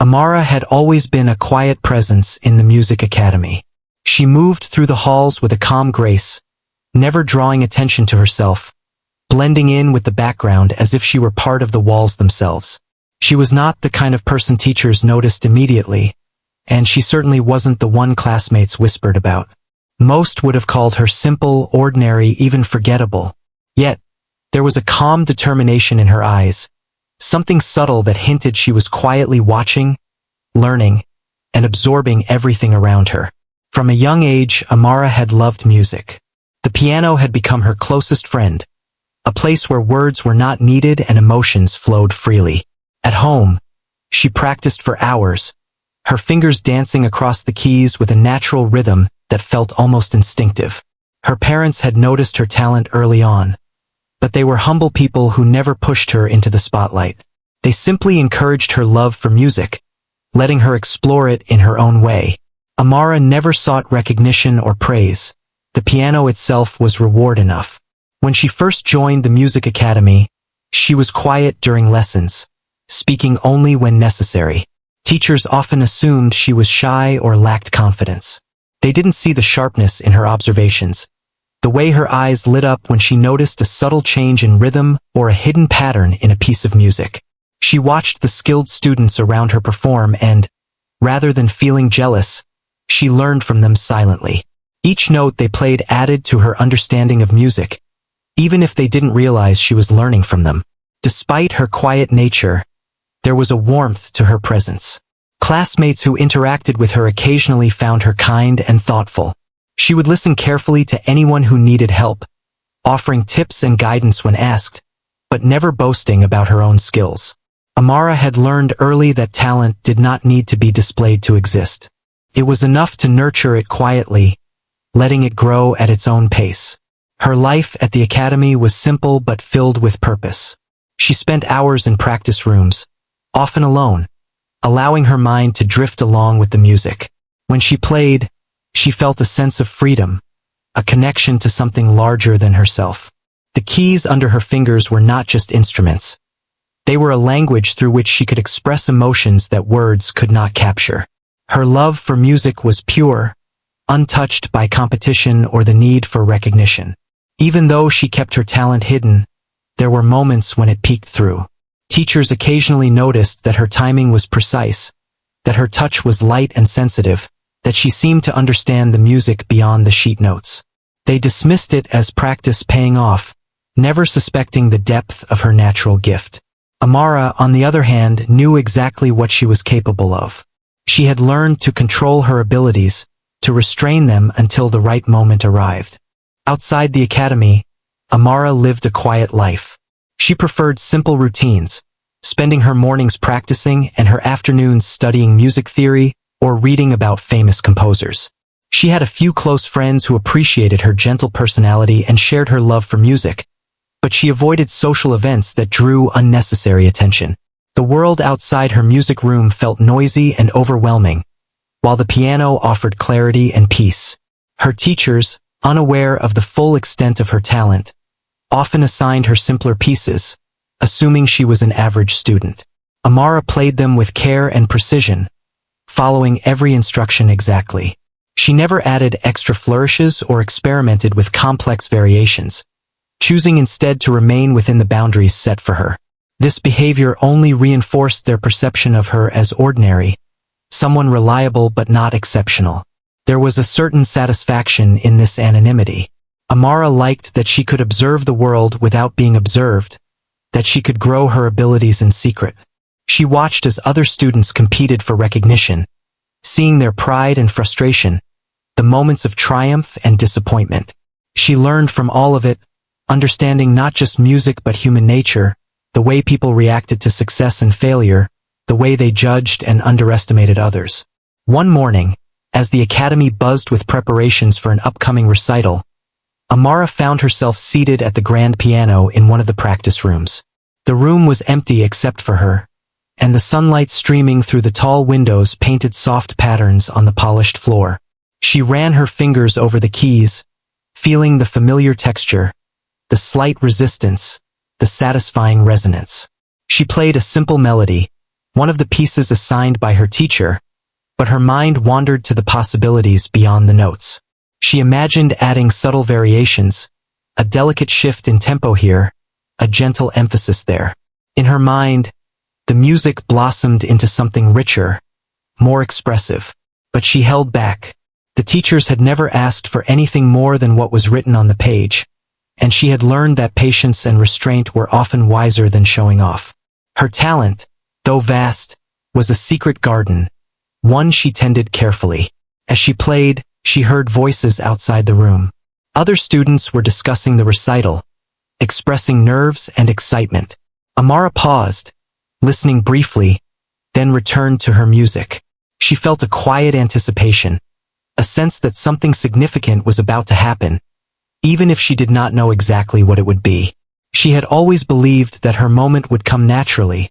Amara had always been a quiet presence in the music academy. She moved through the halls with a calm grace, never drawing attention to herself, blending in with the background as if she were part of the walls themselves. She was not the kind of person teachers noticed immediately, and she certainly wasn't the one classmates whispered about. Most would have called her simple, ordinary, even forgettable. Yet, there was a calm determination in her eyes, something subtle that hinted she was quietly watching, learning, and absorbing everything around her. From a young age, Amara had loved music. The piano had become her closest friend, a place where words were not needed and emotions flowed freely. At home, she practiced for hours, her fingers dancing across the keys with a natural rhythm that felt almost instinctive. Her parents had noticed her talent early on, but they were humble people who never pushed her into the spotlight. They simply encouraged her love for music, letting her explore it in her own way. Amara never sought recognition or praise. The piano itself was reward enough. When she first joined the music academy, she was quiet during lessons, speaking only when necessary. Teachers often assumed she was shy or lacked confidence. They didn't see the sharpness in her observations, the way her eyes lit up when she noticed a subtle change in rhythm or a hidden pattern in a piece of music. She watched the skilled students around her perform and, rather than feeling jealous, she learned from them silently. Each note they played added to her understanding of music, even if they didn't realize she was learning from them. Despite her quiet nature, there was a warmth to her presence. Classmates who interacted with her occasionally found her kind and thoughtful. She would listen carefully to anyone who needed help, offering tips and guidance when asked, but never boasting about her own skills. Amara had learned early that talent did not need to be displayed to exist. It was enough to nurture it quietly, letting it grow at its own pace. Her life at the academy was simple but filled with purpose. She spent hours in practice rooms, often alone, allowing her mind to drift along with the music. When she played, she felt a sense of freedom, a connection to something larger than herself. The keys under her fingers were not just instruments. They were a language through which she could express emotions that words could not capture. Her love for music was pure, untouched by competition or the need for recognition. Even though she kept her talent hidden, there were moments when it peeked through. Teachers occasionally noticed that her timing was precise, that her touch was light and sensitive, that she seemed to understand the music beyond the sheet notes. They dismissed it as practice paying off, never suspecting the depth of her natural gift. Amara, on the other hand, knew exactly what she was capable of. She had learned to control her abilities, to restrain them until the right moment arrived. Outside the academy, Amara lived a quiet life. She preferred simple routines, spending her mornings practicing and her afternoons studying music theory or reading about famous composers. She had a few close friends who appreciated her gentle personality and shared her love for music, but she avoided social events that drew unnecessary attention. The world outside her music room felt noisy and overwhelming, while the piano offered clarity and peace. Her teachers, unaware of the full extent of her talent, often assigned her simpler pieces, assuming she was an average student. Amara played them with care and precision, following every instruction exactly. She never added extra flourishes or experimented with complex variations, choosing instead to remain within the boundaries set for her. This behavior only reinforced their perception of her as ordinary, someone reliable but not exceptional. There was a certain satisfaction in this anonymity. Amara liked that she could observe the world without being observed, that she could grow her abilities in secret. She watched as other students competed for recognition, seeing their pride and frustration, the moments of triumph and disappointment. She learned from all of it, understanding not just music but human nature, the way people reacted to success and failure, the way they judged and underestimated others. One morning, as the academy buzzed with preparations for an upcoming recital, Amara found herself seated at the grand piano in one of the practice rooms. The room was empty except for her, and the sunlight streaming through the tall windows painted soft patterns on the polished floor. She ran her fingers over the keys, feeling the familiar texture, the slight resistance, the satisfying resonance. She played a simple melody, one of the pieces assigned by her teacher, but her mind wandered to the possibilities beyond the notes. She imagined adding subtle variations, a delicate shift in tempo here, a gentle emphasis there. In her mind, the music blossomed into something richer, more expressive, but she held back. The teachers had never asked for anything more than what was written on the page, and she had learned that patience and restraint were often wiser than showing off. Her talent, though vast, was a secret garden, one she tended carefully. As she played, she heard voices outside the room. Other students were discussing the recital, expressing nerves and excitement. Amara paused, listening briefly, then returned to her music. She felt a quiet anticipation, a sense that something significant was about to happen, even if she did not know exactly what it would be. She had always believed that her moment would come naturally,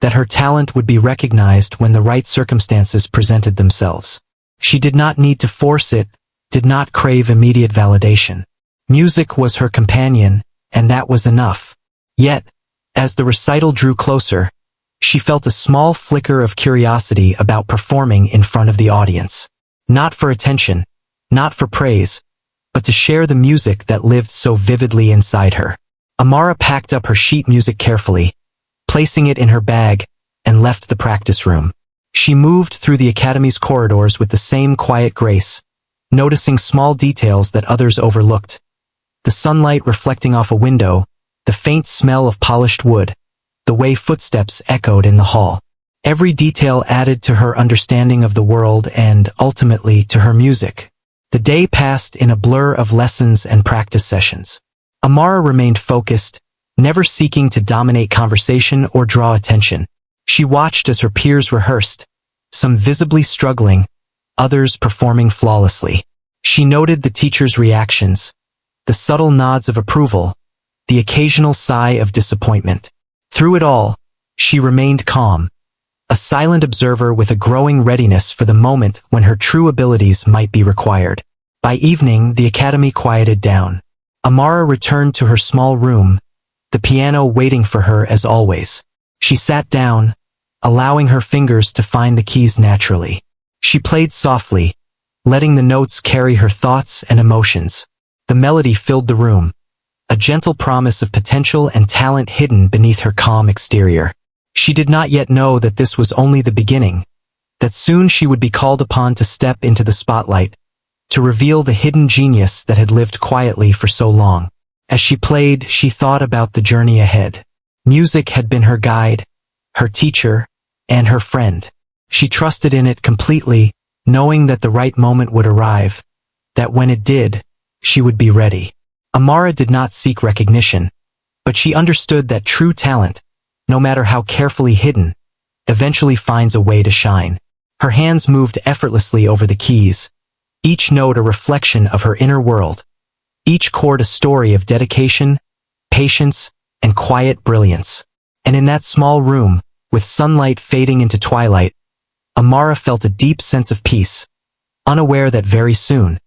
that her talent would be recognized when the right circumstances presented themselves. She did not need to force it, did not crave immediate validation. Music was her companion, and that was enough. Yet, as the recital drew closer, she felt a small flicker of curiosity about performing in front of the audience. Not for attention, not for praise, but to share the music that lived so vividly inside her. Amara packed up her sheet music carefully, placing it in her bag, and left the practice room. She moved through the academy's corridors with the same quiet grace, noticing small details that others overlooked. The sunlight reflecting off a window, the faint smell of polished wood, the way footsteps echoed in the hall. Every detail added to her understanding of the world and, ultimately, to her music. The day passed in a blur of lessons and practice sessions. Amara remained focused, never seeking to dominate conversation or draw attention. She watched as her peers rehearsed, some visibly struggling, others performing flawlessly. She noted the teacher's reactions, the subtle nods of approval, the occasional sigh of disappointment. Through it all, she remained calm, a silent observer with a growing readiness for the moment when her true abilities might be required. By evening, the academy quieted down. Amara returned to her small room, the piano waiting for her as always. She sat down, allowing her fingers to find the keys naturally. She played softly, letting the notes carry her thoughts and emotions. The melody filled the room, a gentle promise of potential and talent hidden beneath her calm exterior. She did not yet know that this was only the beginning, that soon she would be called upon to step into the spotlight, to reveal the hidden genius that had lived quietly for so long. As she played, she thought about the journey ahead. Music had been her guide, her teacher, and her friend. She trusted in it completely, knowing that the right moment would arrive, that when it did, she would be ready. Amara did not seek recognition, but she understood that true talent, no matter how carefully hidden, eventually finds a way to shine. Her hands moved effortlessly over the keys, each note a reflection of her inner world, each chord a story of dedication, patience, and quiet brilliance. And in that small room, with sunlight fading into twilight, Amara felt a deep sense of peace, unaware that very soon,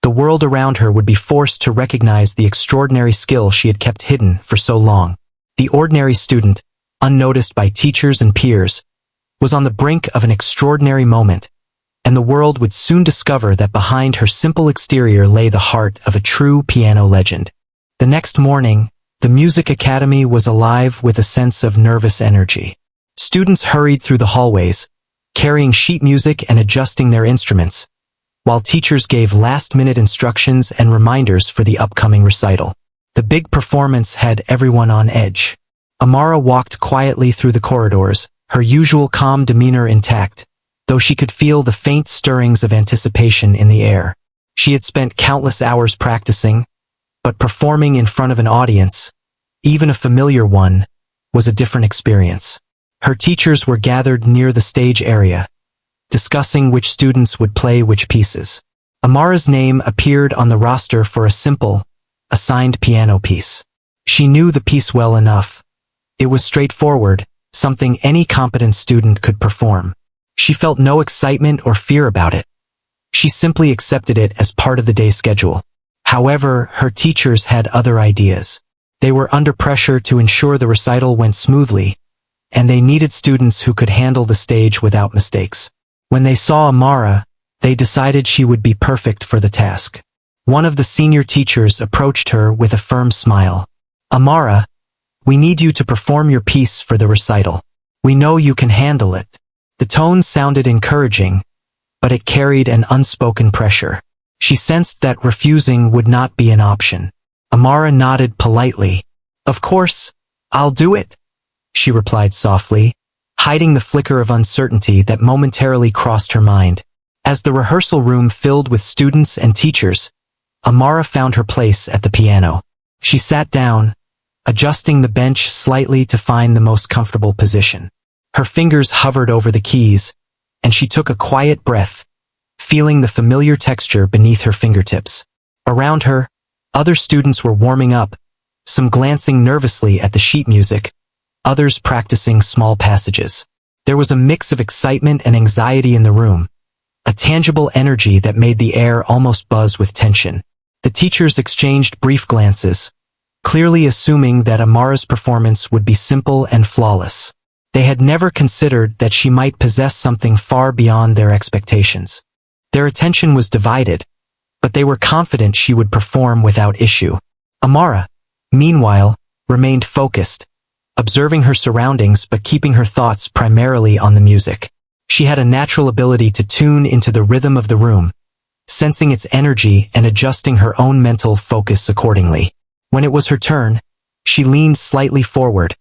the world around her would be forced to recognize the extraordinary skill she had kept hidden for so long. The ordinary student, unnoticed by teachers and peers, was on the brink of an extraordinary moment, and the world would soon discover that behind her simple exterior lay the heart of a true piano legend. The next morning, the Music Academy was alive with a sense of nervous energy. Students hurried through the hallways, carrying sheet music and adjusting their instruments, while teachers gave last-minute instructions and reminders for the upcoming recital. The big performance had everyone on edge. Amara walked quietly through the corridors, her usual calm demeanor intact, though she could feel the faint stirrings of anticipation in the air. She had spent countless hours practicing, but performing in front of an audience, even a familiar one, was a different experience. Her teachers were gathered near the stage area, discussing which students would play which pieces. Amara's name appeared on the roster for a simple, assigned piano piece. She knew the piece well enough. It was straightforward, something any competent student could perform. She felt no excitement or fear about it. She simply accepted it as part of the day's schedule. However, her teachers had other ideas. They were under pressure to ensure the recital went smoothly, and they needed students who could handle the stage without mistakes. When they saw Amara, they decided she would be perfect for the task. One of the senior teachers approached her with a firm smile. "Amara, we need you to perform your piece for the recital. We know you can handle it." The tone sounded encouraging, but it carried an unspoken pressure. She sensed that refusing would not be an option. Amara nodded politely. "Of course, I'll do it," she replied softly, hiding the flicker of uncertainty that momentarily crossed her mind. As the rehearsal room filled with students and teachers, Amara found her place at the piano. She sat down, adjusting the bench slightly to find the most comfortable position. Her fingers hovered over the keys, and she took a quiet breath, feeling the familiar texture beneath her fingertips. Around her, other students were warming up, some glancing nervously at the sheet music, others practicing small passages. There was a mix of excitement and anxiety in the room, a tangible energy that made the air almost buzz with tension. The teachers exchanged brief glances, clearly assuming that Amara's performance would be simple and flawless. They had never considered that she might possess something far beyond their expectations. Their attention was divided, but they were confident she would perform without issue. Amara, meanwhile, remained focused, observing her surroundings but keeping her thoughts primarily on the music. She had a natural ability to tune into the rhythm of the room, sensing its energy and adjusting her own mental focus accordingly. When it was her turn, she leaned slightly forward,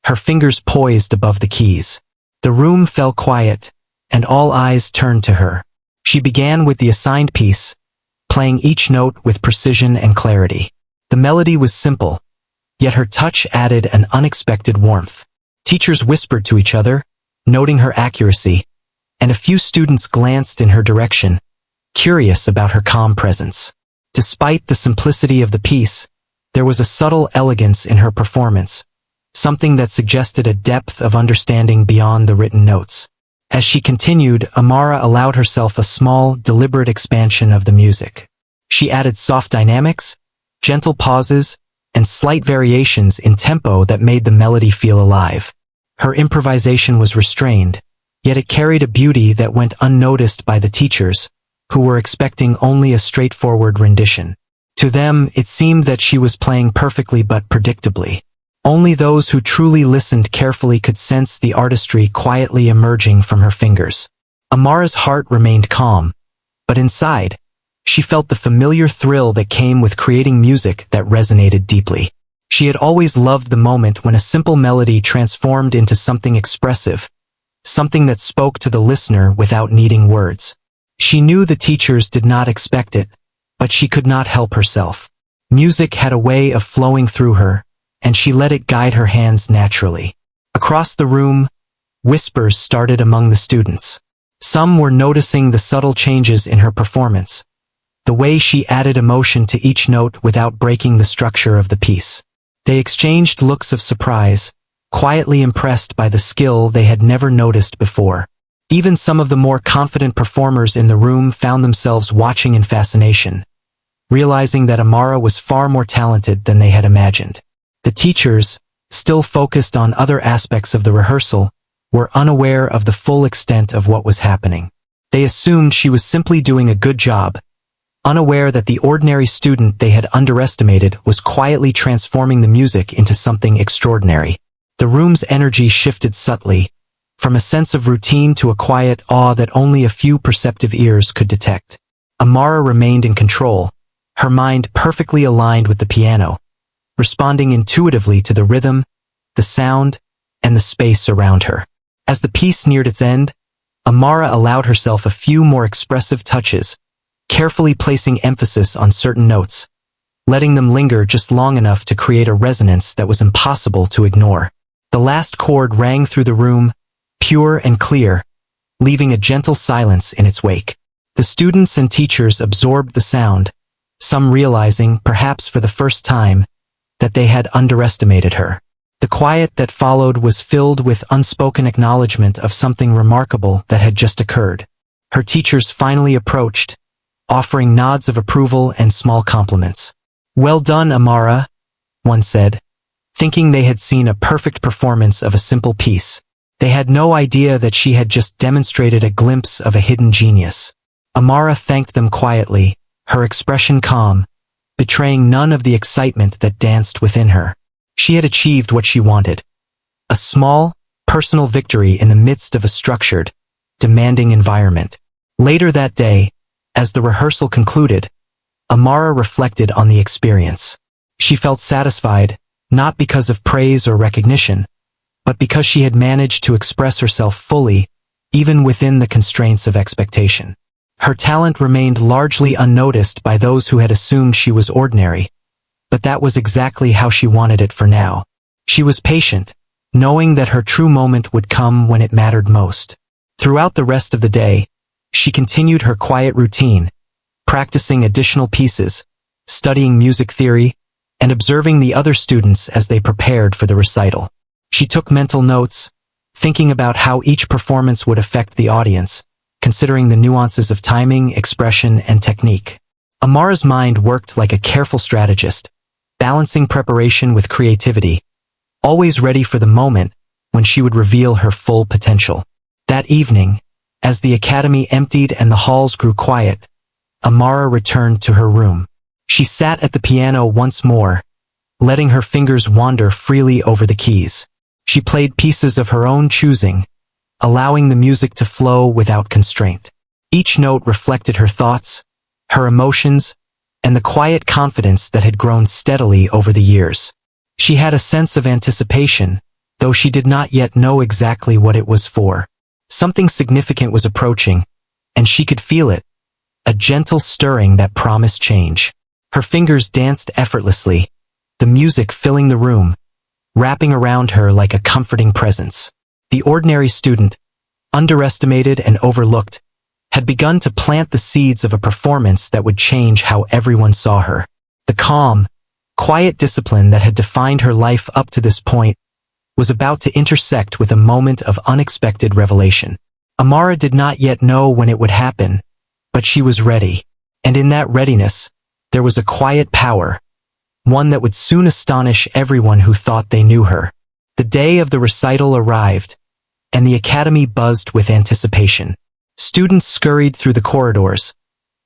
her fingers poised above the keys. The room fell quiet, and all eyes turned to her. She began with the assigned piece, playing each note with precision and clarity. The melody was simple, yet her touch added an unexpected warmth. Teachers whispered to each other, noting her accuracy, and a few students glanced in her direction, curious about her calm presence. Despite the simplicity of the piece, there was a subtle elegance in her performance, something that suggested a depth of understanding beyond the written notes. As she continued, Amara allowed herself a small, deliberate expansion of the music. She added soft dynamics, gentle pauses, and slight variations in tempo that made the melody feel alive. Her improvisation was restrained, yet it carried a beauty that went unnoticed by the teachers, who were expecting only a straightforward rendition. To them, it seemed that she was playing perfectly but predictably. Only those who truly listened carefully could sense the artistry quietly emerging from her fingers. Amara's heart remained calm, but inside, she felt the familiar thrill that came with creating music that resonated deeply. She had always loved the moment when a simple melody transformed into something expressive, something that spoke to the listener without needing words. She knew the teachers did not expect it, but she could not help herself. Music had a way of flowing through her, and she let it guide her hands naturally. Across the room, whispers started among the students. Some were noticing the subtle changes in her performance, the way she added emotion to each note without breaking the structure of the piece. They exchanged looks of surprise, quietly impressed by the skill they had never noticed before. Even some of the more confident performers in the room found themselves watching in fascination, realizing that Amara was far more talented than they had imagined. The teachers, still focused on other aspects of the rehearsal, were unaware of the full extent of what was happening. They assumed she was simply doing a good job, unaware that the ordinary student they had underestimated was quietly transforming the music into something extraordinary. The room's energy shifted subtly, from a sense of routine to a quiet awe that only a few perceptive ears could detect. Amara remained in control, her mind perfectly aligned with the piano, responding intuitively to the rhythm, the sound, and the space around her. As the piece neared its end, Amara allowed herself a few more expressive touches, carefully placing emphasis on certain notes, letting them linger just long enough to create a resonance that was impossible to ignore. The last chord rang through the room, pure and clear, leaving a gentle silence in its wake. The students and teachers absorbed the sound, some realizing, perhaps for the first time, that they had underestimated her. The quiet that followed was filled with unspoken acknowledgement of something remarkable that had just occurred. Her teachers finally approached, offering nods of approval and small compliments. "Well done, Amara," one said, thinking they had seen a perfect performance of a simple piece. They had no idea that she had just demonstrated a glimpse of a hidden genius. Amara thanked them quietly, her expression calm, betraying none of the excitement that danced within her. She had achieved what she wanted. A small, personal victory in the midst of a structured, demanding environment. Later that day, as the rehearsal concluded, Amara reflected on the experience. She felt satisfied, not because of praise or recognition, but because she had managed to express herself fully, even within the constraints of expectation. Her talent remained largely unnoticed by those who had assumed she was ordinary, but that was exactly how she wanted it for now. She was patient, knowing that her true moment would come when it mattered most. Throughout the rest of the day, she continued her quiet routine, practicing additional pieces, studying music theory, and observing the other students as they prepared for the recital. She took mental notes, thinking about how each performance would affect the audience, considering the nuances of timing, expression, and technique. Amara's mind worked like a careful strategist, balancing preparation with creativity, always ready for the moment when she would reveal her full potential. That evening, as the academy emptied and the halls grew quiet, Amara returned to her room. She sat at the piano once more, letting her fingers wander freely over the keys. She played pieces of her own choosing, allowing the music to flow without constraint. Each note reflected her thoughts, her emotions, and the quiet confidence that had grown steadily over the years. She had a sense of anticipation, though she did not yet know exactly what it was for. Something significant was approaching, and she could feel it, a gentle stirring that promised change. Her fingers danced effortlessly, the music filling the room, wrapping around her like a comforting presence. The ordinary student, underestimated and overlooked, had begun to plant the seeds of a performance that would change how everyone saw her. The calm, quiet discipline that had defined her life up to this point was about to intersect with a moment of unexpected revelation. Amara did not yet know when it would happen, but she was ready, and in that readiness, there was a quiet power, one that would soon astonish everyone who thought they knew her. The day of the recital arrived, and the academy buzzed with anticipation. Students scurried through the corridors,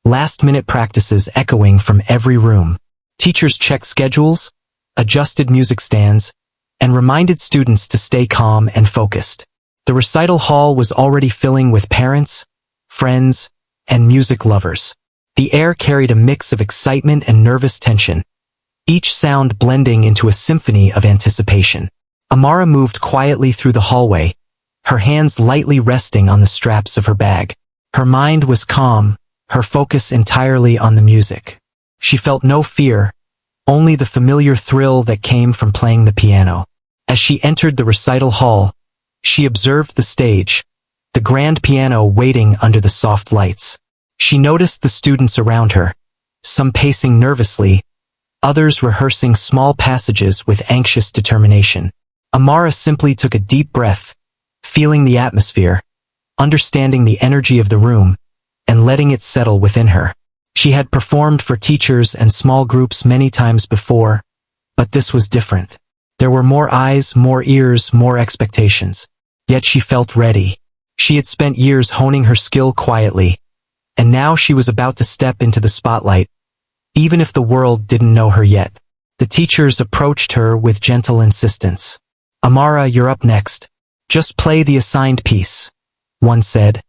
last-minute practices echoing from every room. Teachers checked schedules, adjusted music stands, and reminded students to stay calm and focused. The recital hall was already filling with parents, friends, and music lovers. The air carried a mix of excitement and nervous tension, each sound blending into a symphony of anticipation. Amara moved quietly through the hallway, her hands lightly resting on the straps of her bag. Her mind was calm, her focus entirely on the music. She felt no fear, only the familiar thrill that came from playing the piano. As she entered the recital hall, she observed the stage, the grand piano waiting under the soft lights. She noticed the students around her, some pacing nervously, others rehearsing small passages with anxious determination. Amara simply took a deep breath, feeling the atmosphere, understanding the energy of the room, and letting it settle within her. She had performed for teachers and small groups many times before, but this was different. There were more eyes, more ears, more expectations. Yet she felt ready. She had spent years honing her skill quietly, and now she was about to step into the spotlight, even if the world didn't know her yet. The teachers approached her with gentle insistence. "Amara, you're up next. Just play the assigned piece," one said,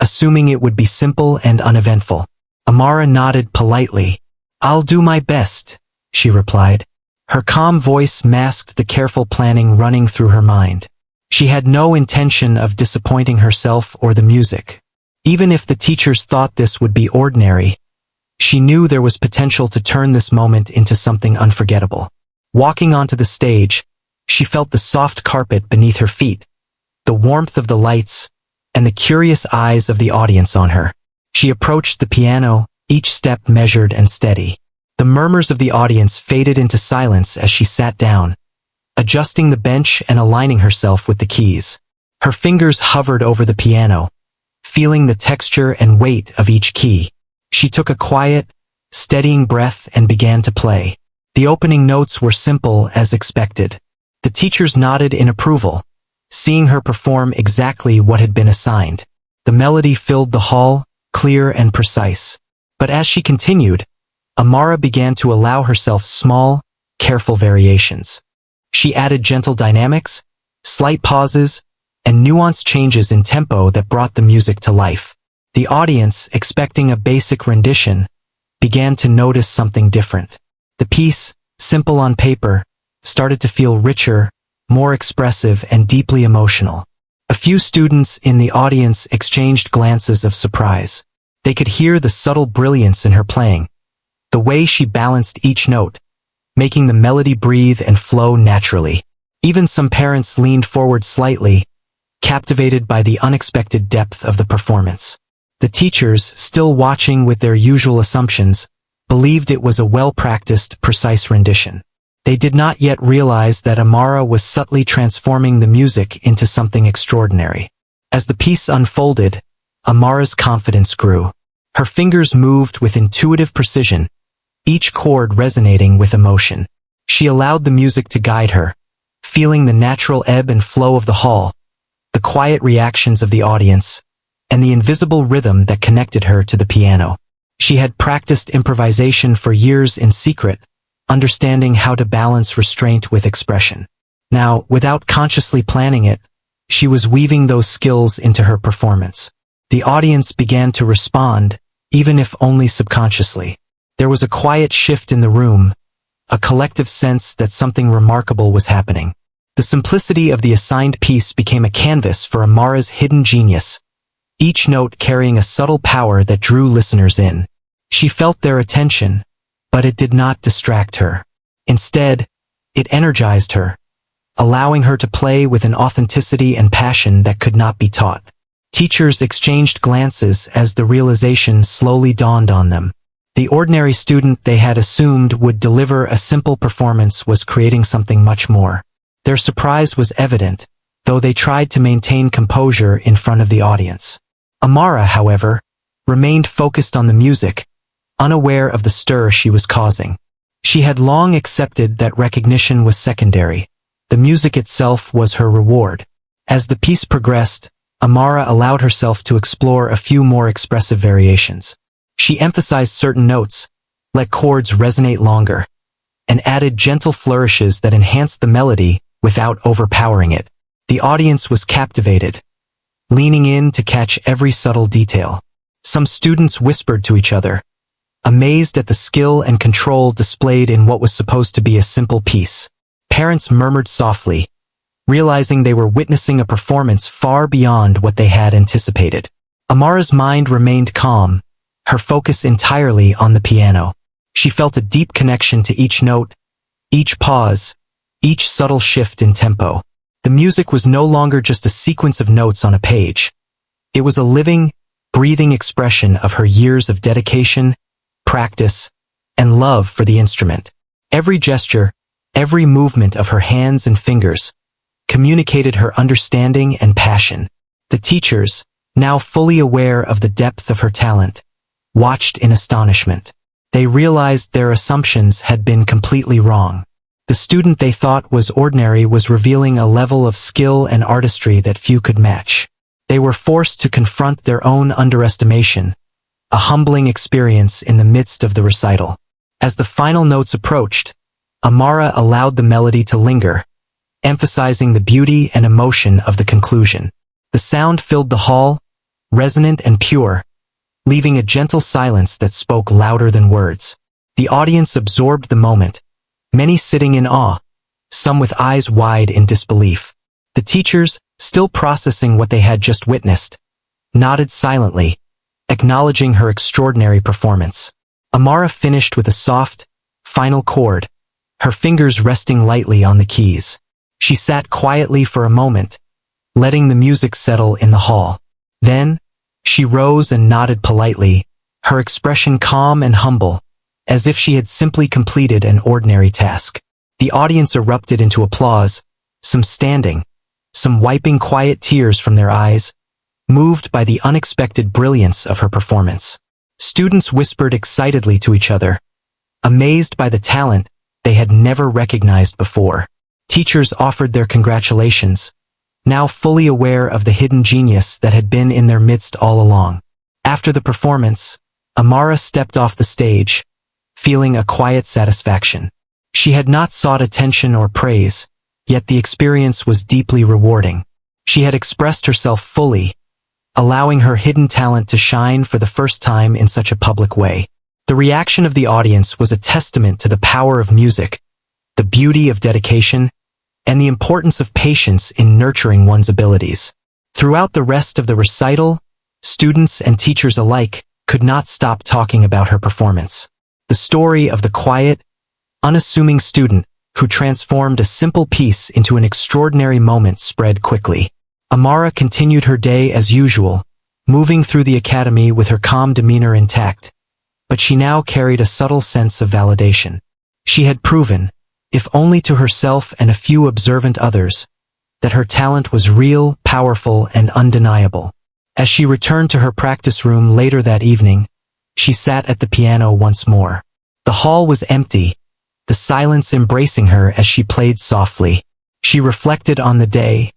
assuming it would be simple and uneventful. Amara nodded politely. "I'll do my best," she replied. Her calm voice masked the careful planning running through her mind. She had no intention of disappointing herself or the music. Even if the teachers thought this would be ordinary, she knew there was potential to turn this moment into something unforgettable. Walking onto the stage, she felt the soft carpet beneath her feet, the warmth of the lights, and the curious eyes of the audience on her. She approached the piano, each step measured and steady. The murmurs of the audience faded into silence as she sat down, adjusting the bench and aligning herself with the keys. Her fingers hovered over the piano, feeling the texture and weight of each key. She took a quiet, steadying breath and began to play. The opening notes were simple as expected. The teachers nodded in approval, seeing her perform exactly what had been assigned. The melody filled the hall, clear and precise. But as she continued, Amara began to allow herself small, careful variations. She added gentle dynamics, slight pauses, and nuanced changes in tempo that brought the music to life. The audience, expecting a basic rendition, began to notice something different. The piece, simple on paper, started to feel richer, more expressive, and deeply emotional. A few students in the audience exchanged glances of surprise. They could hear the subtle brilliance in her playing, the way she balanced each note, making the melody breathe and flow naturally. Even some parents leaned forward slightly, captivated by the unexpected depth of the performance. The teachers, still watching with their usual assumptions, believed it was a well-practiced, precise rendition. They did not yet realize that Amara was subtly transforming the music into something extraordinary. As the piece unfolded, Amara's confidence grew. Her fingers moved with intuitive precision, each chord resonating with emotion. She allowed the music to guide her, feeling the natural ebb and flow of the hall, the quiet reactions of the audience, and the invisible rhythm that connected her to the piano. She had practiced improvisation for years in secret, understanding how to balance restraint with expression. Now, without consciously planning it, she was weaving those skills into her performance. The audience began to respond, even if only subconsciously. There was a quiet shift in the room, a collective sense that something remarkable was happening. The simplicity of the assigned piece became a canvas for Amara's hidden genius, each note carrying a subtle power that drew listeners in. She felt their attention, but it did not distract her. Instead, it energized her, allowing her to play with an authenticity and passion that could not be taught. Teachers exchanged glances as the realization slowly dawned on them. The ordinary student they had assumed would deliver a simple performance was creating something much more. Their surprise was evident, though they tried to maintain composure in front of the audience. Amara, however, remained focused on the music, unaware of the stir she was causing. She had long accepted that recognition was secondary. The music itself was her reward. As the piece progressed, Amara allowed herself to explore a few more expressive variations. She emphasized certain notes, let chords resonate longer, and added gentle flourishes that enhanced the melody without overpowering it. The audience was captivated, leaning in to catch every subtle detail. Some students whispered to each other, amazed at the skill and control displayed in what was supposed to be a simple piece. Parents murmured softly, realizing they were witnessing a performance far beyond what they had anticipated. Amara's mind remained calm, her focus entirely on the piano. She felt a deep connection to each note, each pause, each subtle shift in tempo. The music was no longer just a sequence of notes on a page. It was a living, breathing expression of her years of dedication, practice, and love for the instrument. Every gesture, every movement of her hands and fingers, communicated her understanding and passion. The teachers, now fully aware of the depth of her talent, watched in astonishment. They realized their assumptions had been completely wrong. The student they thought was ordinary was revealing a level of skill and artistry that few could match. They were forced to confront their own underestimation, a humbling experience in the midst of the recital. As the final notes approached, Amara allowed the melody to linger, emphasizing the beauty and emotion of the conclusion. The sound filled the hall, resonant and pure, leaving a gentle silence that spoke louder than words. The audience absorbed the moment, many sitting in awe, some with eyes wide in disbelief. The teachers, still processing what they had just witnessed, nodded silently, acknowledging her extraordinary performance. Amara finished with a soft, final chord, her fingers resting lightly on the keys. She sat quietly for a moment, letting the music settle in the hall. Then, she rose and nodded politely, her expression calm and humble, as if she had simply completed an ordinary task. The audience erupted into applause, some standing, some wiping quiet tears from their eyes, moved by the unexpected brilliance of her performance. Students whispered excitedly to each other, amazed by the talent they had never recognized before. Teachers offered their congratulations, now fully aware of the hidden genius that had been in their midst all along. After the performance, Amara stepped off the stage, feeling a quiet satisfaction. She had not sought attention or praise, yet the experience was deeply rewarding. She had expressed herself fully, allowing her hidden talent to shine for the first time in such a public way. The reaction of the audience was a testament to the power of music, the beauty of dedication, and the importance of patience in nurturing one's abilities. Throughout the rest of the recital, students and teachers alike could not stop talking about her performance. The story of the quiet, unassuming student who transformed a simple piece into an extraordinary moment spread quickly. Amara continued her day as usual, moving through the academy with her calm demeanor intact, but she now carried a subtle sense of validation. She had proven, if only to herself and a few observant others, that her talent was real, powerful, and undeniable. As she returned to her practice room later that evening, she sat at the piano once more. The hall was empty, the silence embracing her as she played softly. She reflected on the day,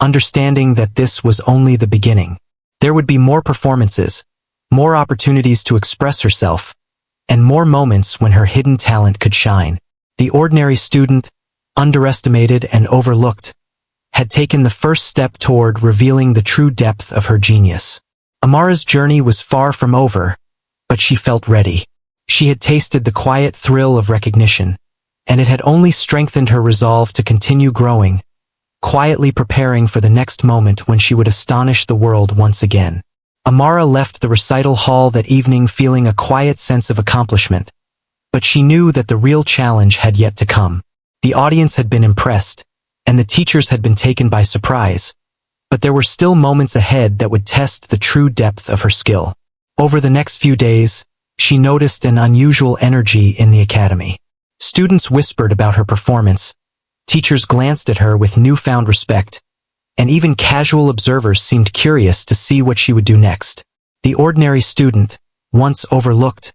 understanding that this was only the beginning. There would be more performances, more opportunities to express herself, and more moments when her hidden talent could shine. The ordinary student, underestimated and overlooked, had taken the first step toward revealing the true depth of her genius. Amara's journey was far from over, but she felt ready. She had tasted the quiet thrill of recognition, and it had only strengthened her resolve to continue growing, quietly preparing for the next moment when she would astonish the world once again. Amara left the recital hall that evening feeling a quiet sense of accomplishment, but she knew that the real challenge had yet to come. The audience had been impressed, and the teachers had been taken by surprise, but there were still moments ahead that would test the true depth of her skill. Over the next few days, she noticed an unusual energy in the academy. Students whispered about her performance, teachers glanced at her with newfound respect, and even casual observers seemed curious to see what she would do next. The ordinary student, once overlooked,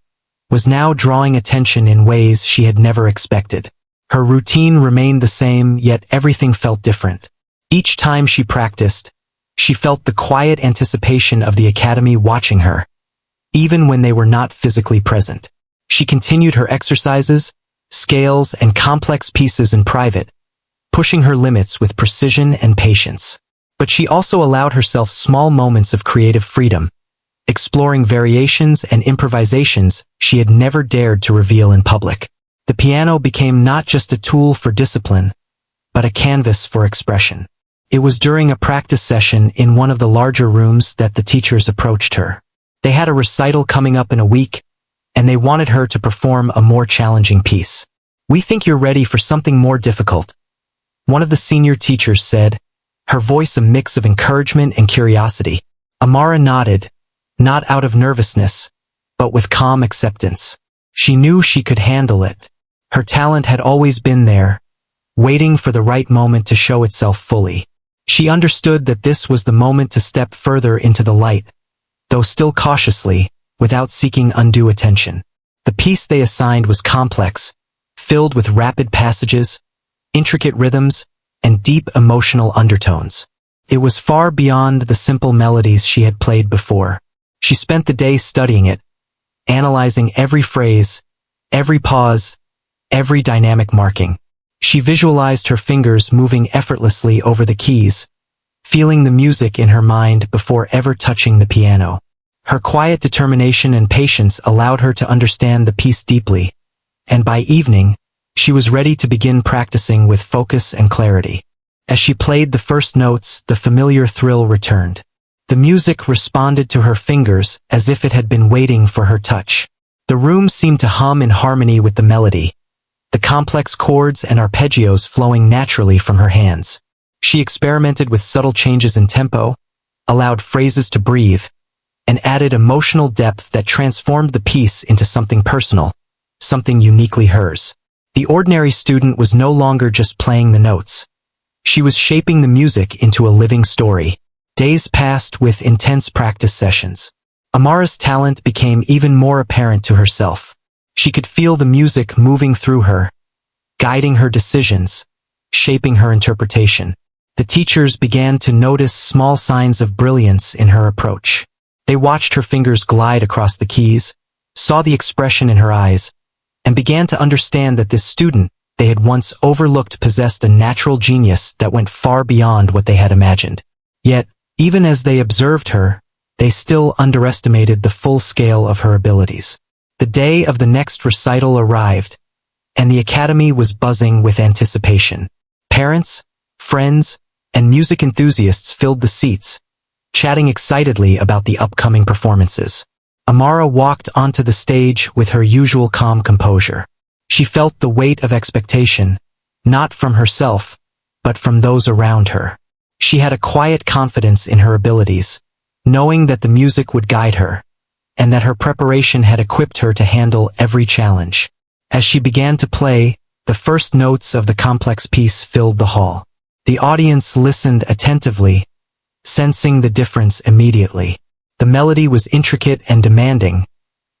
was now drawing attention in ways she had never expected. Her routine remained the same, yet everything felt different. Each time she practiced, she felt the quiet anticipation of the academy watching her, even when they were not physically present. She continued her exercises, scales, and complex pieces in private, pushing her limits with precision and patience. But she also allowed herself small moments of creative freedom, exploring variations and improvisations she had never dared to reveal in public. The piano became not just a tool for discipline, but a canvas for expression. It was during a practice session in one of the larger rooms that the teachers approached her. They had a recital coming up in a week, and they wanted her to perform a more challenging piece. "We think you're ready for something more difficult," one of the senior teachers said, her voice a mix of encouragement and curiosity. Amara nodded, not out of nervousness, but with calm acceptance. She knew she could handle it. Her talent had always been there, waiting for the right moment to show itself fully. She understood that this was the moment to step further into the light, though still cautiously, without seeking undue attention. The piece they assigned was complex, filled with rapid passages, intricate rhythms, and deep emotional undertones. It was far beyond the simple melodies she had played before. She spent the day studying it, analyzing every phrase, every pause, every dynamic marking. She visualized her fingers moving effortlessly over the keys, feeling the music in her mind before ever touching the piano. Her quiet determination and patience allowed her to understand the piece deeply, and by evening, she was ready to begin practicing with focus and clarity. As she played the first notes, the familiar thrill returned. The music responded to her fingers as if it had been waiting for her touch. The room seemed to hum in harmony with the melody, the complex chords and arpeggios flowing naturally from her hands. She experimented with subtle changes in tempo, allowed phrases to breathe, and added emotional depth that transformed the piece into something personal, something uniquely hers. The ordinary student was no longer just playing the notes. She was shaping the music into a living story. Days passed with intense practice sessions. Amara's talent became even more apparent to herself. She could feel the music moving through her, guiding her decisions, shaping her interpretation. The teachers began to notice small signs of brilliance in her approach. They watched her fingers glide across the keys, saw the expression in her eyes, and began to understand that this student they had once overlooked possessed a natural genius that went far beyond what they had imagined. Yet, even as they observed her, they still underestimated the full scale of her abilities. The day of the next recital arrived, and the academy was buzzing with anticipation. Parents, friends, and music enthusiasts filled the seats, chatting excitedly about the upcoming performances. Amara walked onto the stage with her usual calm composure. She felt the weight of expectation, not from herself, but from those around her. She had a quiet confidence in her abilities, knowing that the music would guide her, and that her preparation had equipped her to handle every challenge. As she began to play, the first notes of the complex piece filled the hall. The audience listened attentively, sensing the difference immediately. The melody was intricate and demanding,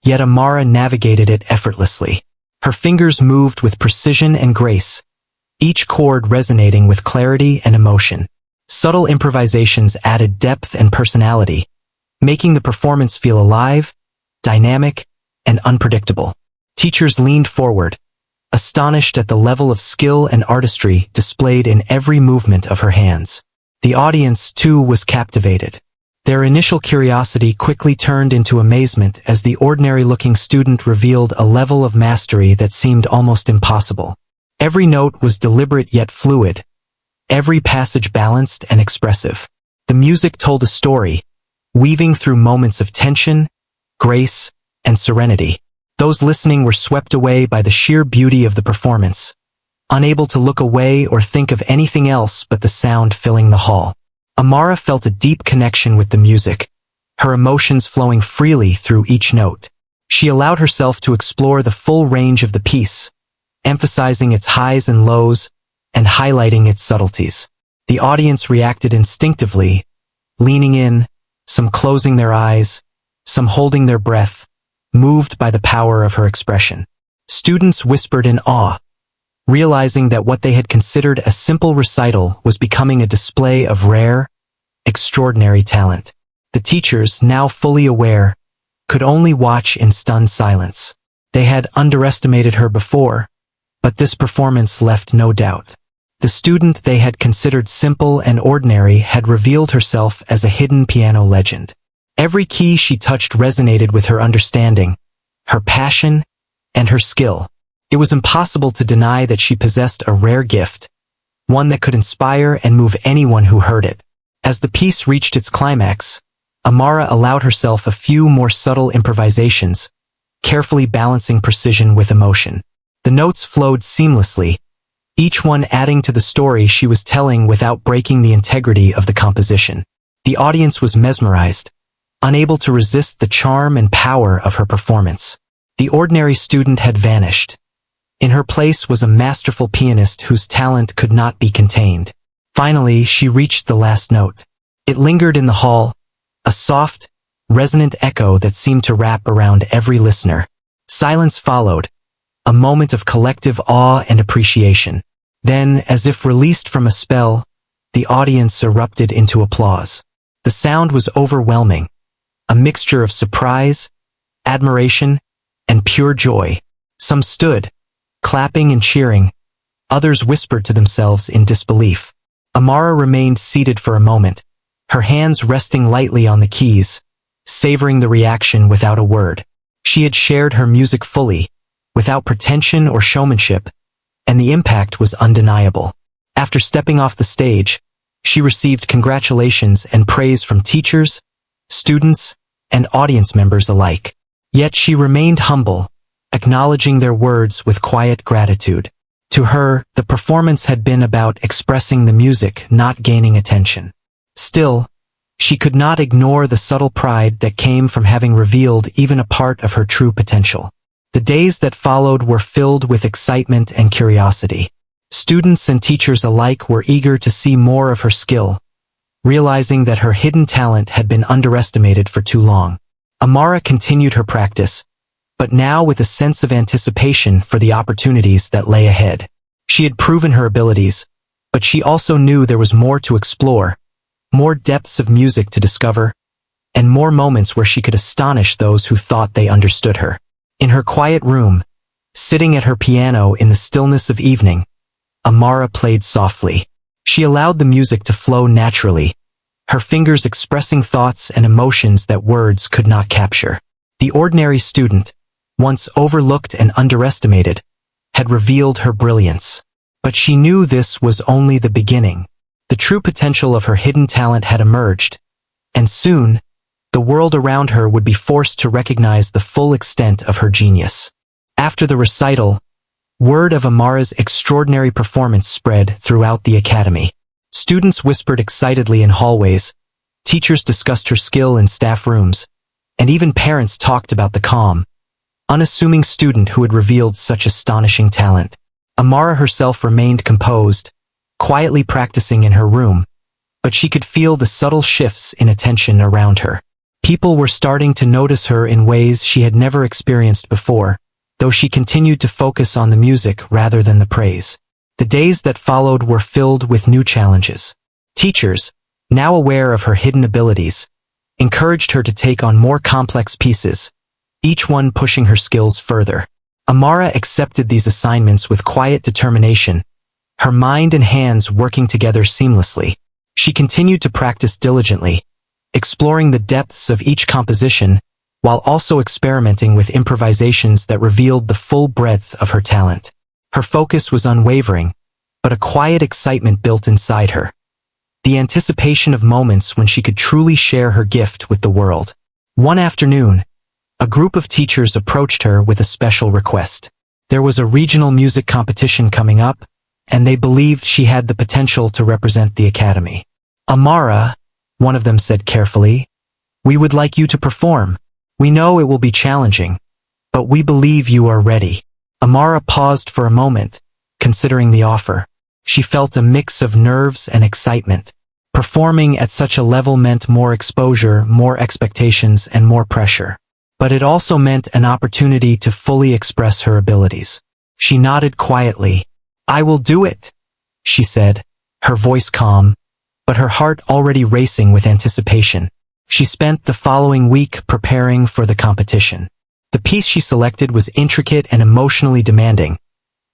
yet Amara navigated it effortlessly. Her fingers moved with precision and grace, each chord resonating with clarity and emotion. Subtle improvisations added depth and personality, making the performance feel alive, dynamic, and unpredictable. Teachers leaned forward, astonished at the level of skill and artistry displayed in every movement of her hands. The audience, too, was captivated. Their initial curiosity quickly turned into amazement as the ordinary-looking student revealed a level of mastery that seemed almost impossible. Every note was deliberate yet fluid, every passage balanced and expressive. The music told a story, weaving through moments of tension, grace, and serenity. Those listening were swept away by the sheer beauty of the performance, unable to look away or think of anything else but the sound filling the hall. Amara felt a deep connection with the music, her emotions flowing freely through each note. She allowed herself to explore the full range of the piece, emphasizing its highs and lows and highlighting its subtleties. The audience reacted instinctively, leaning in, some closing their eyes, some holding their breath, moved by the power of her expression. Students whispered in awe, realizing that what they had considered a simple recital was becoming a display of rare, extraordinary talent. The teachers, now fully aware, could only watch in stunned silence. They had underestimated her before, but this performance left no doubt. The student they had considered simple and ordinary had revealed herself as a hidden piano legend. Every key she touched resonated with her understanding, her passion, and her skill. It was impossible to deny that she possessed a rare gift, one that could inspire and move anyone who heard it. As the piece reached its climax, Amara allowed herself a few more subtle improvisations, carefully balancing precision with emotion. The notes flowed seamlessly, each one adding to the story she was telling without breaking the integrity of the composition. The audience was mesmerized, unable to resist the charm and power of her performance. The ordinary student had vanished. In her place was a masterful pianist whose talent could not be contained. Finally, she reached the last note. It lingered in the hall, a soft, resonant echo that seemed to wrap around every listener. Silence followed, a moment of collective awe and appreciation. Then, as if released from a spell, the audience erupted into applause. The sound was overwhelming, a mixture of surprise, admiration, and pure joy. Some stood, clapping and cheering. Others whispered to themselves in disbelief. Amara remained seated for a moment, her hands resting lightly on the keys, savoring the reaction without a word. She had shared her music fully, without pretension or showmanship, and the impact was undeniable. After stepping off the stage, she received congratulations and praise from teachers, students, and audience members alike. Yet she remained humble, acknowledging their words with quiet gratitude. To her, the performance had been about expressing the music, not gaining attention. Still, she could not ignore the subtle pride that came from having revealed even a part of her true potential. The days that followed were filled with excitement and curiosity. Students and teachers alike were eager to see more of her skill, realizing that her hidden talent had been underestimated for too long. Amara continued her practice, but now with a sense of anticipation for the opportunities that lay ahead. She had proven her abilities, But she also knew there was more to explore, more depths of music to discover, and more moments where she could astonish those who thought they understood her. In her quiet room, sitting at her piano in the stillness of evening, Amara played softly. She allowed the music to flow naturally, her fingers expressing thoughts and emotions that words could not capture. The ordinary student, once overlooked and underestimated, had revealed her brilliance. But she knew this was only the beginning. The true potential of her hidden talent had emerged, and soon, the world around her would be forced to recognize the full extent of her genius. After the recital, word of Amara's extraordinary performance spread throughout the academy. Students whispered excitedly in hallways, teachers discussed her skill in staff rooms, and even parents talked about the calm, unassuming student who had revealed such astonishing talent. Amara herself remained composed, quietly practicing in her room, but she could feel the subtle shifts in attention around her. People were starting to notice her in ways she had never experienced before, though she continued to focus on the music rather than the praise. The days that followed were filled with new challenges. Teachers, now aware of her hidden abilities, encouraged her to take on more complex pieces, each one pushing her skills further. Amara accepted these assignments with quiet determination, her mind and hands working together seamlessly. She continued to practice diligently, exploring the depths of each composition, while also experimenting with improvisations that revealed the full breadth of her talent. Her focus was unwavering, but a quiet excitement built inside her. The anticipation of moments when she could truly share her gift with the world. One afternoon, a group of teachers approached her with a special request. There was a regional music competition coming up, and they believed she had the potential to represent the academy. "Amara," one of them said carefully, "we would like you to perform. We know it will be challenging, but we believe you are ready." Amara paused for a moment, considering the offer. She felt a mix of nerves and excitement. Performing at such a level meant more exposure, more expectations, and more pressure. But it also meant an opportunity to fully express her abilities. She nodded quietly. "I will do it," she said, her voice calm, but her heart already racing with anticipation. She spent the following week preparing for the competition. The piece she selected was intricate and emotionally demanding,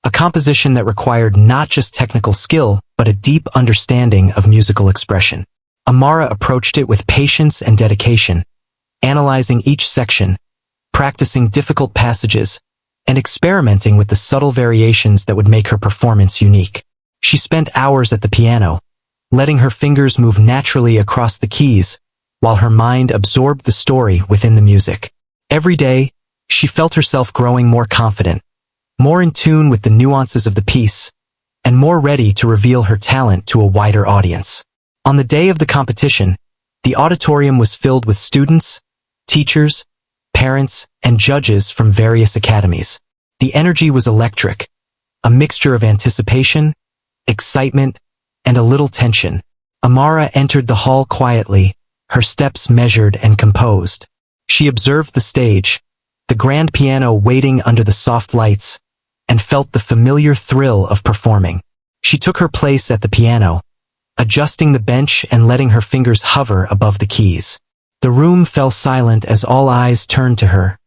a composition that required not just technical skill, but a deep understanding of musical expression. Amara approached it with patience and dedication, analyzing each section, practicing difficult passages, and experimenting with the subtle variations that would make her performance unique. She spent hours at the piano, letting her fingers move naturally across the keys, while her mind absorbed the story within the music. Every day, she felt herself growing more confident, more in tune with the nuances of the piece, and more ready to reveal her talent to a wider audience. On the day of the competition, the auditorium was filled with students, teachers, parents, and judges from various academies. The energy was electric, a mixture of anticipation, excitement, and a little tension. Amara entered the hall quietly, her steps measured and composed. She observed the stage, the grand piano waiting under the soft lights, and felt the familiar thrill of performing. She took her place at the piano, adjusting the bench and letting her fingers hover above the keys. The room fell silent as all eyes turned to her,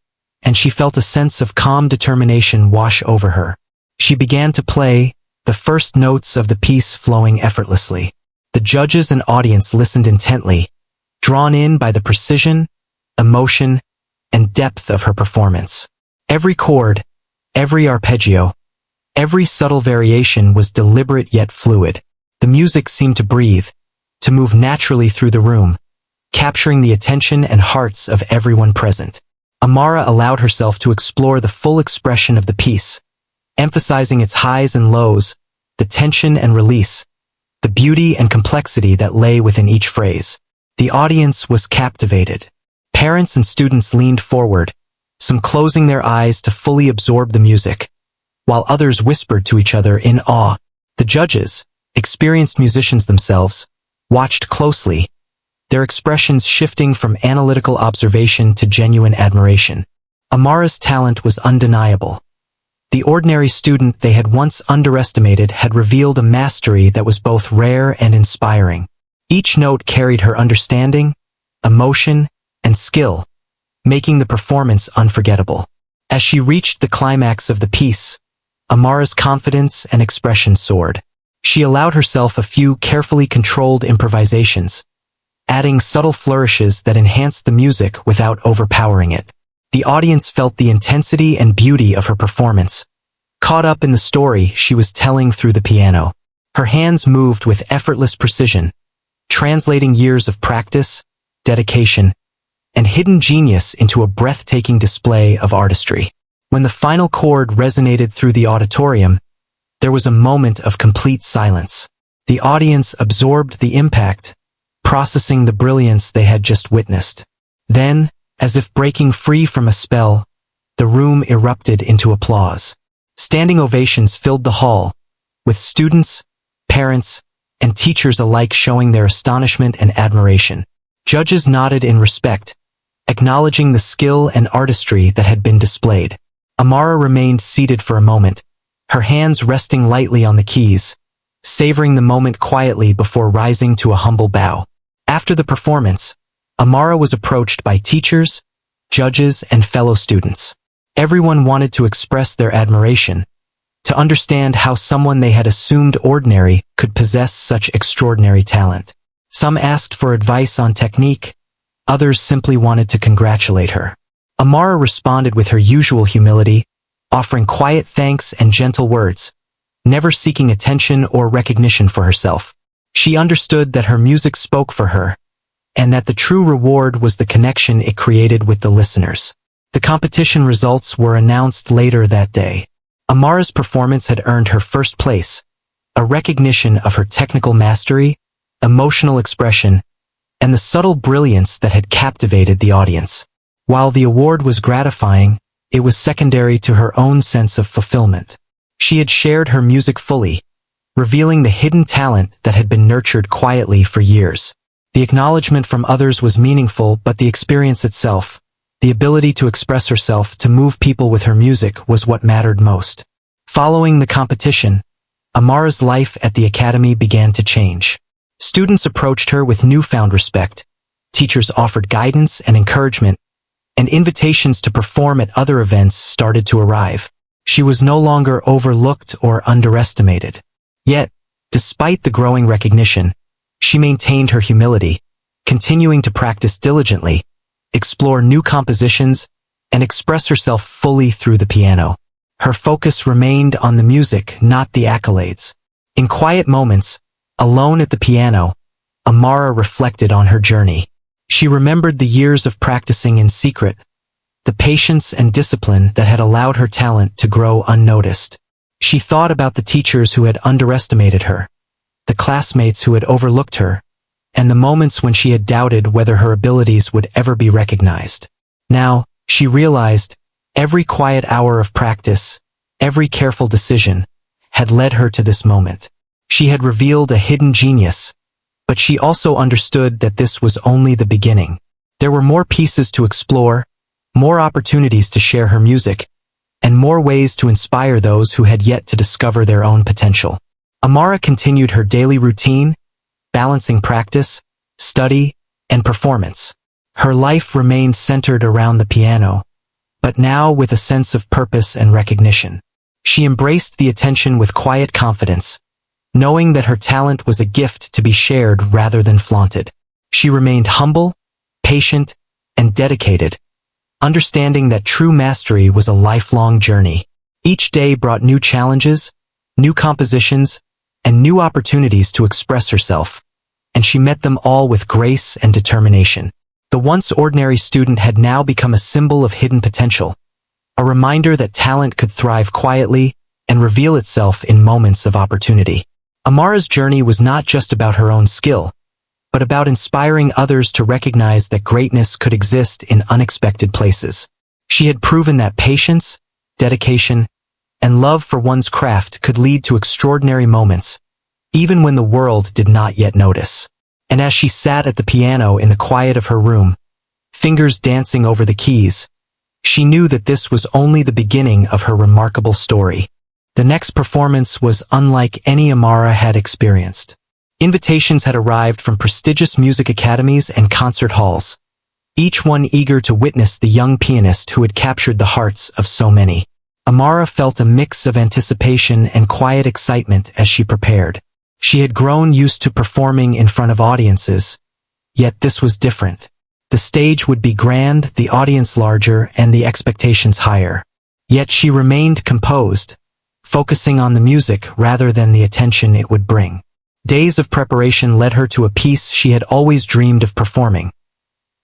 and she felt a sense of calm determination wash over her. She began to play, the first notes of the piece flowing effortlessly. The judges and audience listened intently, drawn in by the precision, emotion, and depth of her performance. Every chord, every arpeggio, every subtle variation was deliberate yet fluid. The music seemed to breathe, to move naturally through the room, capturing the attention and hearts of everyone present. Amara allowed herself to explore the full expression of the piece, emphasizing its highs and lows, the tension and release, the beauty and complexity that lay within each phrase. The audience was captivated. Parents and students leaned forward, some closing their eyes to fully absorb the music, while others whispered to each other in awe. The judges, experienced musicians themselves, watched closely, their expressions shifting from analytical observation to genuine admiration. Amara's talent was undeniable, The ordinary student they had once underestimated had revealed a mastery that was both rare and inspiring. Each note carried her understanding, emotion, and skill, making the performance unforgettable. As she reached the climax of the piece, Amara's confidence and expression soared. She allowed herself a few carefully controlled improvisations, adding subtle flourishes that enhanced the music without overpowering it. The audience felt the intensity and beauty of her performance, caught up in the story she was telling through the piano. Her hands moved with effortless precision, translating years of practice, dedication, and hidden genius into a breathtaking display of artistry. When the final chord resonated through the auditorium, there was a moment of complete silence. The audience absorbed the impact, processing the brilliance they had just witnessed. Then, as if breaking free from a spell, the room erupted into applause. Standing ovations filled the hall, with students, parents, and teachers alike showing their astonishment and admiration. Judges nodded in respect, acknowledging the skill and artistry that had been displayed. Amara remained seated for a moment, her hands resting lightly on the keys, savoring the moment quietly before rising to a humble bow. After the performance, Amara was approached by teachers, judges, and fellow students. Everyone wanted to express their admiration, to understand how someone they had assumed ordinary could possess such extraordinary talent. Some asked for advice on technique, others simply wanted to congratulate her. Amara responded with her usual humility, offering quiet thanks and gentle words, never seeking attention or recognition for herself. She understood that her music spoke for her, and that the true reward was the connection it created with the listeners. The competition results were announced later that day. Amara's performance had earned her first place, a recognition of her technical mastery, emotional expression, and the subtle brilliance that had captivated the audience. While the award was gratifying, it was secondary to her own sense of fulfillment. She had shared her music fully, revealing the hidden talent that had been nurtured quietly for years. The acknowledgement from others was meaningful, but the experience itself, the ability to express herself, to move people with her music, was what mattered most. Following the competition, Amara's life at the academy began to change. Students approached her with newfound respect, teachers offered guidance and encouragement, and invitations to perform at other events started to arrive. She was no longer overlooked or underestimated. Yet, despite the growing recognition, she maintained her humility, continuing to practice diligently, explore new compositions, and express herself fully through the piano. Her focus remained on the music, not the accolades. In quiet moments, alone at the piano, Amara reflected on her journey. She remembered the years of practicing in secret, the patience and discipline that had allowed her talent to grow unnoticed. She thought about the teachers who had underestimated her, the classmates who had overlooked her, and the moments when she had doubted whether her abilities would ever be recognized. Now, she realized, every quiet hour of practice, every careful decision, had led her to this moment. She had revealed a hidden genius, but she also understood that this was only the beginning. There were more pieces to explore, more opportunities to share her music, and more ways to inspire those who had yet to discover their own potential. Amara continued her daily routine, balancing practice, study, and performance. Her life remained centered around the piano, but now with a sense of purpose and recognition. She embraced the attention with quiet confidence, knowing that her talent was a gift to be shared rather than flaunted. She remained humble, patient, and dedicated, understanding that true mastery was a lifelong journey. Each day brought new challenges, new compositions, and new opportunities to express herself, and she met them all with grace and determination. The once ordinary student had now become a symbol of hidden potential, a reminder that talent could thrive quietly and reveal itself in moments of opportunity. Amara's journey was not just about her own skill, but about inspiring others to recognize that greatness could exist in unexpected places. She had proven that patience, dedication, and love for one's craft could lead to extraordinary moments, even when the world did not yet notice. And as she sat at the piano in the quiet of her room, fingers dancing over the keys, She knew that this was only the beginning of her remarkable story. The next performance was unlike any Amara had experienced. Invitations had arrived from prestigious music academies and concert halls, each one eager to witness the young pianist who had captured the hearts of so many. Amara felt a mix of anticipation and quiet excitement as she prepared. She had grown used to performing in front of audiences, yet this was different. The stage would be grand, the audience larger, and the expectations higher. Yet she remained composed, focusing on the music rather than the attention it would bring. Days of preparation led her to a piece she had always dreamed of performing,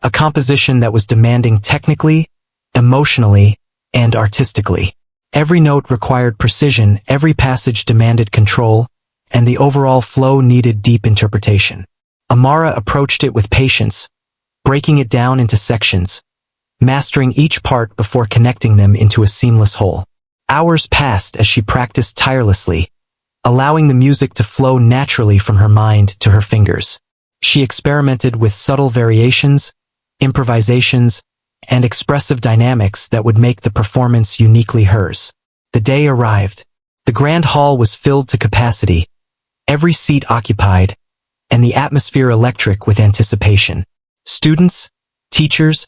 a composition that was demanding technically, emotionally, and artistically. Every note required precision, every passage demanded control, and the overall flow needed deep interpretation. Amara approached it with patience, breaking it down into sections, mastering each part before connecting them into a seamless whole. Hours passed as she practiced tirelessly, allowing the music to flow naturally from her mind to her fingers. She experimented with subtle variations, improvisations, and expressive dynamics that would make the performance uniquely hers. The day arrived. The grand hall was filled to capacity, every seat occupied, and the atmosphere electric with anticipation. Students, teachers,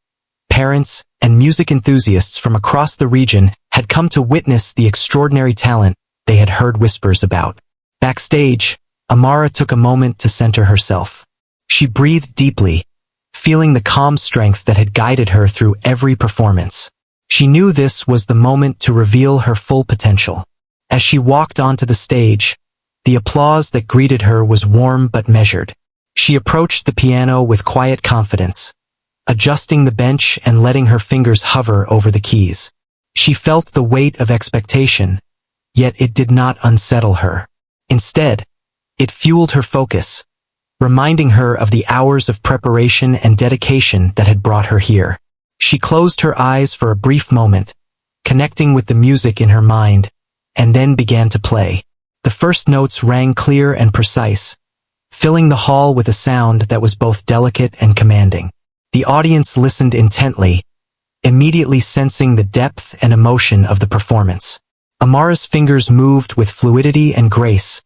parents, and music enthusiasts from across the region had come to witness the extraordinary talent they had heard whispers about. Backstage, Amara took a moment to center herself. She breathed deeply, feeling the calm strength that had guided her through every performance. She knew this was the moment to reveal her full potential. As she walked onto the stage, the applause that greeted her was warm but measured. She approached the piano with quiet confidence, adjusting the bench and letting her fingers hover over the keys. She felt the weight of expectation, yet it did not unsettle her. Instead, it fueled her focus, reminding her of the hours of preparation and dedication that had brought her here. She closed her eyes for a brief moment, connecting with the music in her mind, and then began to play. The first notes rang clear and precise, filling the hall with a sound that was both delicate and commanding. The audience listened intently, immediately sensing the depth and emotion of the performance. Amara's fingers moved with fluidity and grace,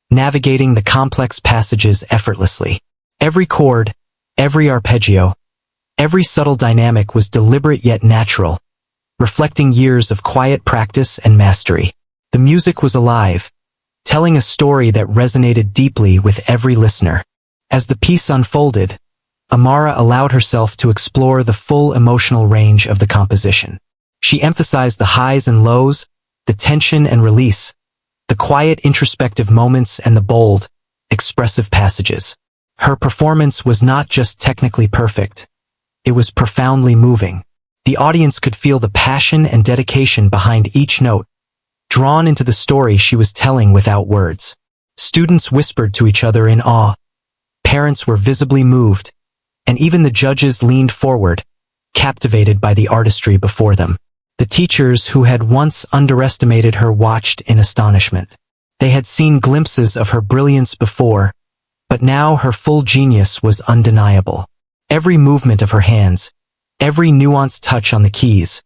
navigating the complex passages effortlessly. Every chord, every arpeggio, every subtle dynamic was deliberate yet natural, reflecting years of quiet practice and mastery. The music was alive, telling a story that resonated deeply with every listener. As the piece unfolded, Amara allowed herself to explore the full emotional range of the composition. She emphasized the highs and lows, the tension and release, the quiet introspective moments and the bold, expressive passages. Her performance was not just technically perfect, it was profoundly moving. The audience could feel the passion and dedication behind each note, drawn into the story she was telling without words. Students whispered to each other in awe, parents were visibly moved, and even the judges leaned forward, captivated by the artistry before them. The teachers who had once underestimated her watched in astonishment. They had seen glimpses of her brilliance before, but now her full genius was undeniable. Every movement of her hands, every nuanced touch on the keys,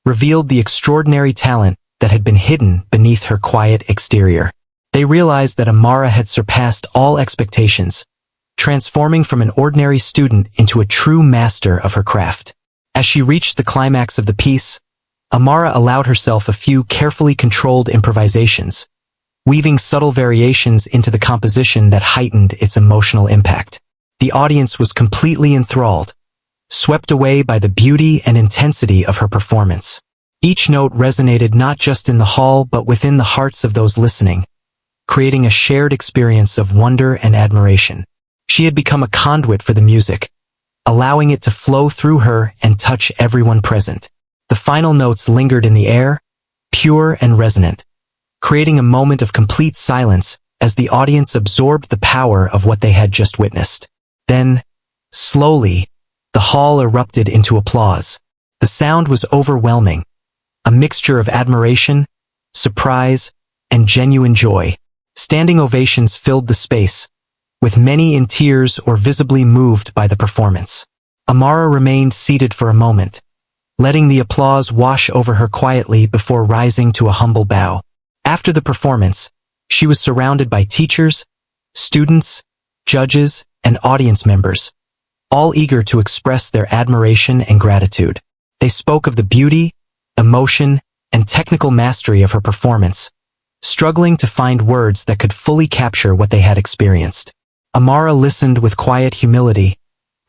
revealed the extraordinary talent that had been hidden beneath her quiet exterior. They realized that Amara had surpassed all expectations, transforming from an ordinary student into a true master of her craft. As she reached the climax of the piece, Amara allowed herself a few carefully controlled improvisations, weaving subtle variations into the composition that heightened its emotional impact. The audience was completely enthralled, swept away by the beauty and intensity of her performance. Each note resonated not just in the hall but within the hearts of those listening, creating a shared experience of wonder and admiration. She had become a conduit for the music, allowing it to flow through her and touch everyone present. The final notes lingered in the air, pure and resonant, creating a moment of complete silence as the audience absorbed the power of what they had just witnessed. Then, slowly, the hall erupted into applause. The sound was overwhelming, a mixture of admiration, surprise, and genuine joy. Standing ovations filled the space, with many in tears or visibly moved by the performance. Amara remained seated for a moment, letting the applause wash over her quietly before rising to a humble bow. After the performance, she was surrounded by teachers, students, judges, and audience members, all eager to express their admiration and gratitude. They spoke of the beauty, emotion, and technical mastery of her performance, struggling to find words that could fully capture what they had experienced. Amara listened with quiet humility,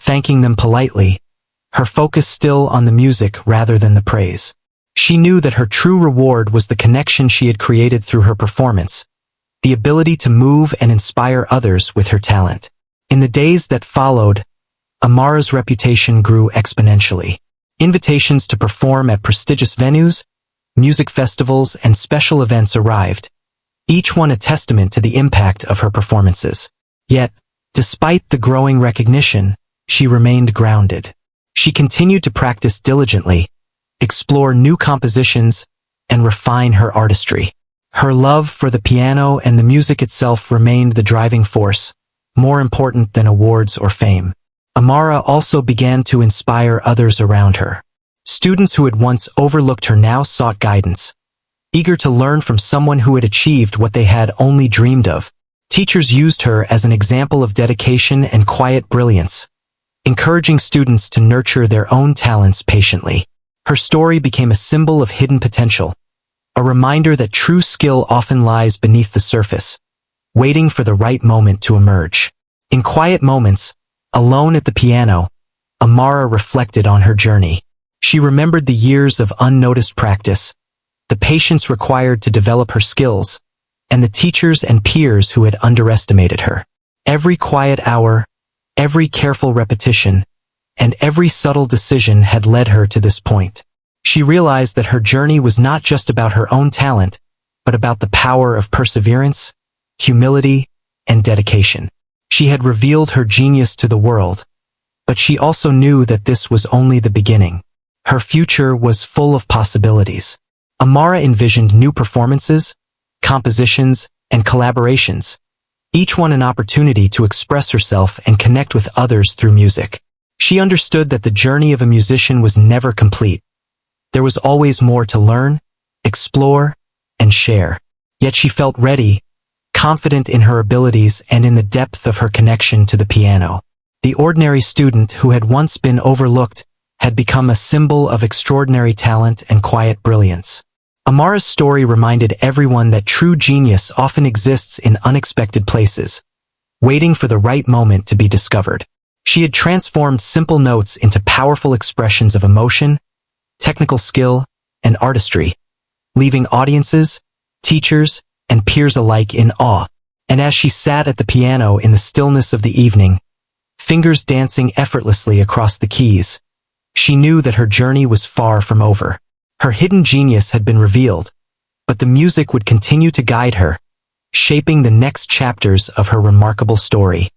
thanking them politely, her focus still on the music rather than the praise. She knew that her true reward was the connection she had created through her performance, the ability to move and inspire others with her talent. In the days that followed, Amara's reputation grew exponentially. Invitations to perform at prestigious venues, music festivals, and special events arrived, each one a testament to the impact of her performances. Yet, despite the growing recognition, she remained grounded. She continued to practice diligently, explore new compositions, and refine her artistry. Her love for the piano and the music itself remained the driving force, more important than awards or fame. Amara also began to inspire others around her. Students who had once overlooked her now sought guidance, eager to learn from someone who had achieved what they had only dreamed of. Teachers used her as an example of dedication and quiet brilliance, encouraging students to nurture their own talents patiently. Her story became a symbol of hidden potential, a reminder that true skill often lies beneath the surface, waiting for the right moment to emerge. In quiet moments, alone at the piano, Amara reflected on her journey. She remembered the years of unnoticed practice, the patience required to develop her skills, and the teachers and peers who had underestimated her. Every quiet hour, every careful repetition, and every subtle decision had led her to this point. She realized that her journey was not just about her own talent, but about the power of perseverance, humility, and dedication. She had revealed her genius to the world, but she also knew that this was only the beginning. Her future was full of possibilities. Amara envisioned new performances, compositions, and collaborations, each one an opportunity to express herself and connect with others through music. She understood that the journey of a musician was never complete. There was always more to learn, explore, and share. Yet she felt ready, confident in her abilities and in the depth of her connection to the piano. The ordinary student who had once been overlooked had become a symbol of extraordinary talent and quiet brilliance. Amara's story reminded everyone that true genius often exists in unexpected places, waiting for the right moment to be discovered. She had transformed simple notes into powerful expressions of emotion, technical skill, and artistry, leaving audiences, teachers, and peers alike in awe. And as she sat at the piano in the stillness of the evening, fingers dancing effortlessly across the keys, she knew that her journey was far from over. Her hidden genius had been revealed, but the music would continue to guide her, shaping the next chapters of her remarkable story.